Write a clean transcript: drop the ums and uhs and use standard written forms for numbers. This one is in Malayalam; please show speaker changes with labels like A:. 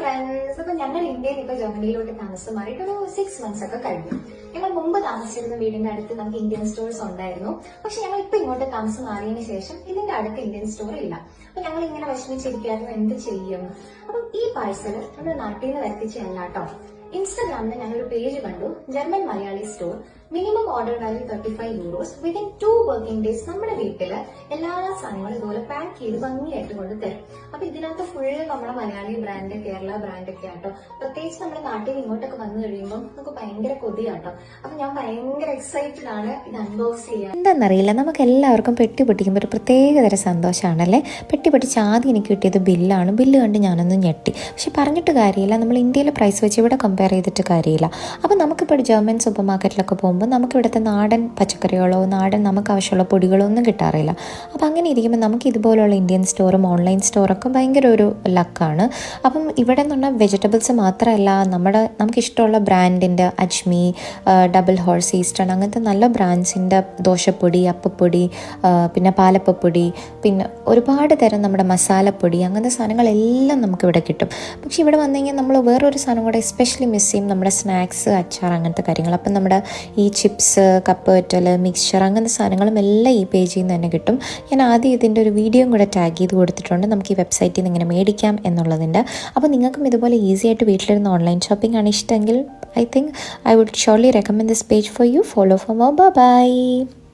A: ഫ്രണ്ട്സ്, അപ്പൊ ഞങ്ങൾ ഇന്ത്യയിൽ ഇപ്പൊ ജർമ്മനിയിലോട്ട് താമസം മാറിയിട്ട് ഒരു 6 months ഒക്കെ കഴിഞ്ഞു. ഞങ്ങൾ മുമ്പ് താമസിച്ചിരുന്ന വീടിന്റെ അടുത്ത് നമുക്ക് ഇന്ത്യൻ സ്റ്റോഴ്സ് ഉണ്ടായിരുന്നു. പക്ഷെ ഞങ്ങൾ ഇപ്പൊ ഇങ്ങോട്ട് താമസം മാറിയതിനു ശേഷം ഇതിന്റെ അടുത്ത് ഇന്ത്യൻ സ്റ്റോർ ഇല്ല. അപ്പൊ ഞങ്ങൾ ഇങ്ങനെ വിഷമിച്ചിരിക്കായിരുന്നു, എന്ത് ചെയ്യും. അപ്പം ഈ പാഴ്സൽ നമ്മുടെ നാട്ടിൽ നിന്ന് വരുത്തിച്ചല്ല കേട്ടോ. ഇൻസ്റ്റാഗ്രാമിൽ ഞാനൊരു പേജ് കണ്ടു, German Malayali store. Minimum order value 35 euros. Within 2 working days നമ്മുടെ വീട്ടില് എല്ലാ സാധനങ്ങളും ഇതുപോലെ പാക്ക് ചെയ്ത് ഭംഗിയായിട്ട് കൊണ്ട് തരും. അപ്പൊ ഇതിനകത്ത് ഫുൾ നമ്മുടെ മലയാളി ബ്രാൻഡ്, കേരള ബ്രാൻഡ് ഒക്കെ ആട്ടോ. പ്രത്യേകിച്ച് നമ്മുടെ നാട്ടിൽ ഇങ്ങോട്ടൊക്കെ വന്നു കഴിയുമ്പോൾ നമുക്ക് ഭയങ്കര കൊതിയാട്ടോ. അപ്പൊ ഞാൻ ഭയങ്കര എക്സൈറ്റഡ് ആണ് ഇത് അൺബോക്സ് ചെയ്യാൻ.
B: എന്താണെന്നറിയില്ല, നമുക്ക് എല്ലാവർക്കും പെട്ടി പൊട്ടിക്കുമ്പോൾ ഒരു പ്രത്യേകതര സന്തോഷമാണല്ലേ. പെട്ടി പൊട്ടിച്ച് ആദ്യം എനിക്ക് കിട്ടിയത് ബില്ലാണ്. ബില്ല് കണ്ട് ഞാനൊന്ന് ഞെട്ടി. പക്ഷെ പറഞ്ഞിട്ട് കാര്യമില്ല, നമ്മൾ ഇന്ത്യയിലെ പ്രൈസ് വെച്ച് ഇവിടെ കമ്പയർ ചെയ്തിട്ട് കാര്യമില്ല. അപ്പോൾ നമുക്കിപ്പോൾ ജർമ്മൻ സൂപ്പർ മാർക്കറ്റിലൊക്കെ പോകുമ്പോൾ നമുക്ക് ഇവിടുത്തെ നാടൻ പച്ചക്കറികളോ നാടൻ നമുക്ക് ആവശ്യമുള്ള പൊടികളോ ഒന്നും കിട്ടാറില്ല. അപ്പോൾ അങ്ങനെ ഇരിക്കുമ്പോൾ നമുക്ക് ഇതുപോലുള്ള ഇന്ത്യൻ സ്റ്റോറും ഓൺലൈൻ സ്റ്റോറൊക്കെ ഭയങ്കര ഒരു ലക്കാണ്. അപ്പം ഇവിടെ എന്ന് പറഞ്ഞാൽ വെജിറ്റബിൾസ് മാത്രമല്ല, നമുക്കിഷ്ടമുള്ള ബ്രാൻഡിൻ്റെ അജ്മി, ഡബിൾ ഹോഴ്സ്, ഈസ്റ്റേൺ അങ്ങനത്തെ നല്ല ബ്രാൻഡ്സിൻ്റെ ദോശപ്പൊടി, അപ്പപ്പൊടി, പിന്നെ പാലപ്പപ്പൊടി, പിന്നെ ഒരുപാട് തരം നമ്മുടെ മസാലപ്പൊടി, അങ്ങനത്തെ സാധനങ്ങളെല്ലാം നമുക്കിവിടെ കിട്ടും. പക്ഷെ ഇവിടെ വന്നു കഴിഞ്ഞാൽ നമ്മൾ വേറൊരു സാധനം കൂടെ എസ്പെഷ്യലി മിസ് ചെയ്യും, നമ്മുടെ സ്നാക്സ്, അച്ചാർ, അങ്ങനത്തെ കാര്യങ്ങൾ. അപ്പം നമ്മുടെ ഈ ചിപ്സ്, കപ്പ് വെറ്റൽ, മിക്സ്ചർ അങ്ങനത്തെ സാധനങ്ങളും എല്ലാം ഈ പേജിൽ നിന്ന് തന്നെ കിട്ടും. ഞാൻ ആദ്യം ഇതിൻ്റെ ഒരു വീഡിയോയും കൂടെ ടാഗ് ചെയ്ത് കൊടുത്തിട്ടുണ്ട്, നമുക്ക് ഈ വെബ്സൈറ്റിൽ നിന്ന് ഇങ്ങനെ മേടിക്കാം എന്നുള്ളതിൻ്റെ. അപ്പോൾ നിങ്ങൾക്കും ഇതുപോലെ ഈസി ആയിട്ട് വീട്ടിലിരുന്ന് ഓൺലൈൻ ഷോപ്പിംഗ് ആണ് ഇഷ്ടമെങ്കിൽ I think I would surely recommend this page for you. Follow for more. Bye bye.